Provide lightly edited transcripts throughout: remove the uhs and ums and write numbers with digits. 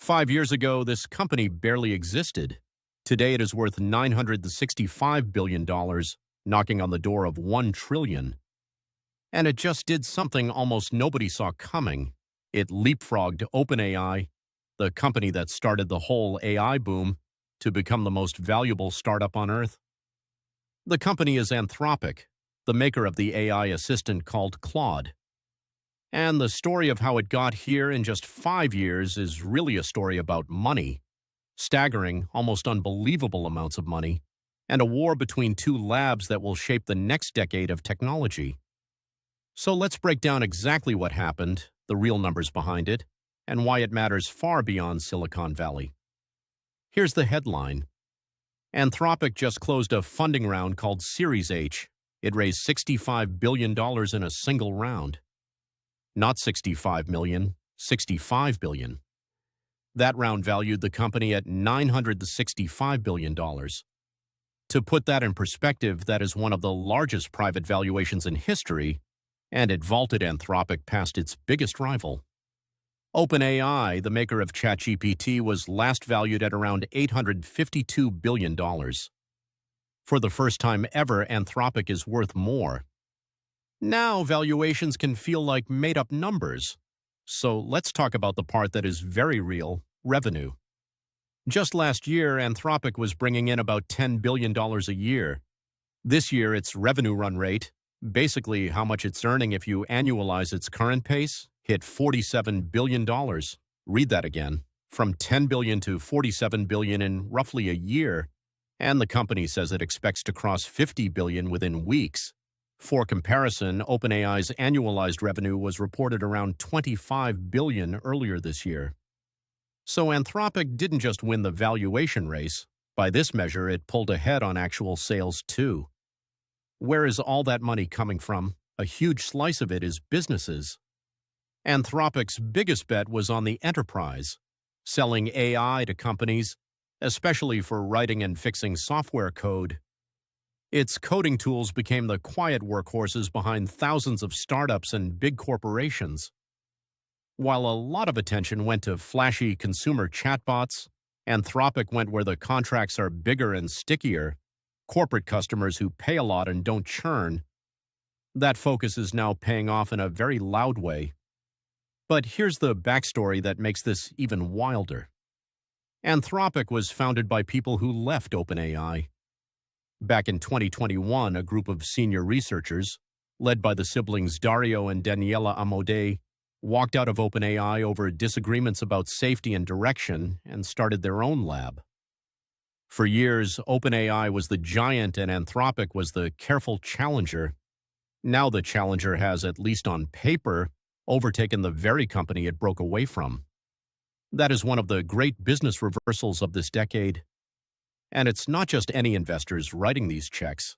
5 years ago, this company barely existed. Today, it is worth $965 billion, knocking on the door of $1 trillion. And it just did something almost nobody saw coming. It leapfrogged OpenAI, the company that started the whole AI boom, to become the most valuable startup on Earth. The company is Anthropic, the maker of the AI assistant called Claude. And the story of how it got here in just 5 years is really a story about money, staggering, almost unbelievable amounts of money, and a war between two labs that will shape the next decade of technology. So let's break down exactly what happened, the real numbers behind it, and why it matters far beyond Silicon Valley. Here's the headline. Anthropic just closed a funding round called Series H. It raised $65 billion in a single round. Not 65 million, 65 billion. That round valued the company at $965 billion. To put that in perspective, that is one of the largest private valuations in history, and it vaulted Anthropic past its biggest rival. OpenAI, the maker of ChatGPT, was last valued at around $852 billion. For the first time ever, Anthropic is worth more. Now, valuations can feel like made-up numbers. So let's talk about the part that is very real, revenue. Just last year, Anthropic was bringing in about $10 billion a year. This year, its revenue run rate, basically how much it's earning if you annualize its current pace, hit $47 billion. Read that again. From $10 billion to $47 billion in roughly a year. And the company says it expects to cross $50 billion within weeks. For comparison, OpenAI's annualized revenue was reported around $25 billion earlier this year. So Anthropic didn't just win the valuation race. By this measure, it pulled ahead on actual sales too. Where is all that money coming from? A huge slice of it is businesses. Anthropic's biggest bet was on the enterprise, selling AI to companies, especially for writing and fixing software code. Its coding tools became the quiet workhorses behind thousands of startups and big corporations. While a lot of attention went to flashy consumer chatbots, Anthropic went where the contracts are bigger and stickier, corporate customers who pay a lot and don't churn. That focus is now paying off in a very loud way. But here's the backstory that makes this even wilder. Anthropic was founded by people who left OpenAI. Back in 2021, a group of senior researchers, led by the siblings Dario and Daniela Amodei, walked out of OpenAI over disagreements about safety and direction and started their own lab. For years, OpenAI was the giant and Anthropic was the careful challenger. Now the challenger has, at least on paper, overtaken the very company it broke away from. That is one of the great business reversals of this decade. And it's not just any investors writing these checks.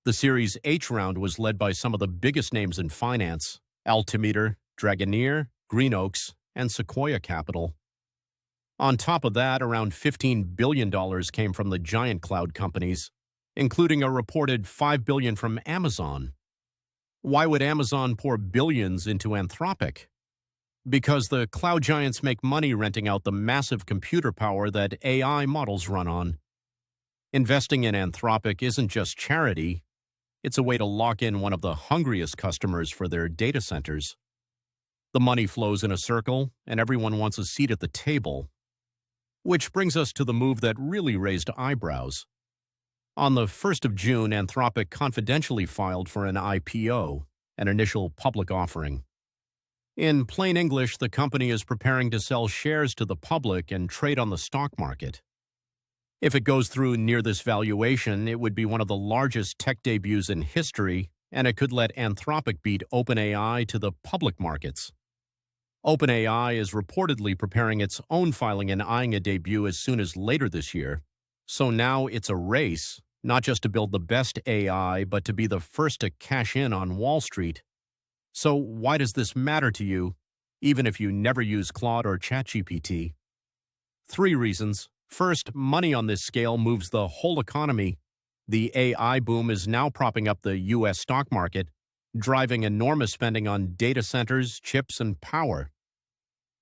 The Series H round was led by some of the biggest names in finance: Altimeter, Dragoneer, Green Oaks, and Sequoia Capital. On top of that, around $15 billion came from the giant cloud companies, including a reported $5 billion from Amazon. Why would Amazon pour billions into Anthropic? Because the cloud giants make money renting out the massive computer power that AI models run on. Investing in Anthropic isn't just charity, it's a way to lock in one of the hungriest customers for their data centers. The money flows in a circle, and everyone wants a seat at the table. Which brings us to the move that really raised eyebrows. On the 1st of June, Anthropic confidentially filed for an IPO, an initial public offering. In plain English, the company is preparing to sell shares to the public and trade on the stock market. If it goes through near this valuation, it would be one of the largest tech debuts in history, and it could let Anthropic beat OpenAI to the public markets. OpenAI is reportedly preparing its own filing and eyeing a debut as soon as later this year. So now it's a race, not just to build the best AI, but to be the first to cash in on Wall Street. So why does this matter to you, even if you never use Claude or ChatGPT? 3 reasons. First, money on this scale moves the whole economy. The AI boom is now propping up the U.S. stock market, driving enormous spending on data centers, chips, and power.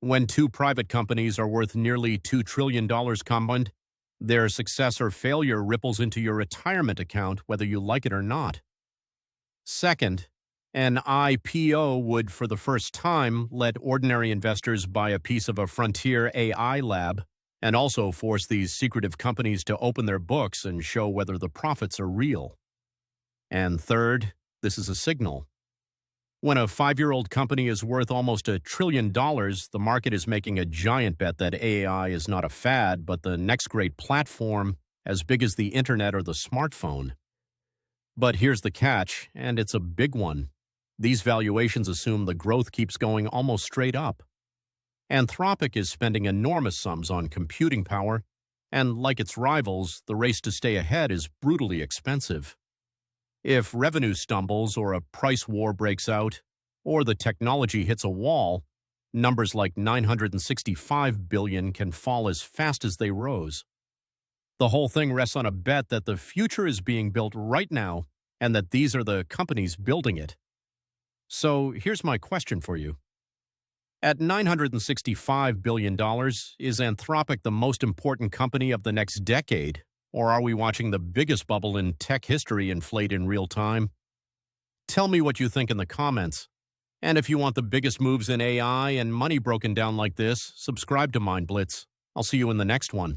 When two private companies are worth nearly $2 trillion combined, their success or failure ripples into your retirement account whether you like it or not. Second, an IPO would, for the first time, let ordinary investors buy a piece of a frontier AI lab and also force these secretive companies to open their books and show whether the profits are real. And third, this is a signal. When a 5-year-old company is worth almost $1 trillion, the market is making a giant bet that AI is not a fad, but the next great platform, as big as the internet or the smartphone. But here's the catch, and it's a big one. These valuations assume the growth keeps going almost straight up. Anthropic is spending enormous sums on computing power, and like its rivals, the race to stay ahead is brutally expensive. If revenue stumbles or a price war breaks out, or the technology hits a wall, numbers like $965 billion can fall as fast as they rose. The whole thing rests on a bet that the future is being built right now and that these are the companies building it. So here's my question for you. At $965 billion, is Anthropic the most important company of the next decade? Or are we watching the biggest bubble in tech history inflate in real time? Tell me what you think in the comments. And if you want the biggest moves in AI and money broken down like this, subscribe to Mind Blitz. I'll see you in the next one.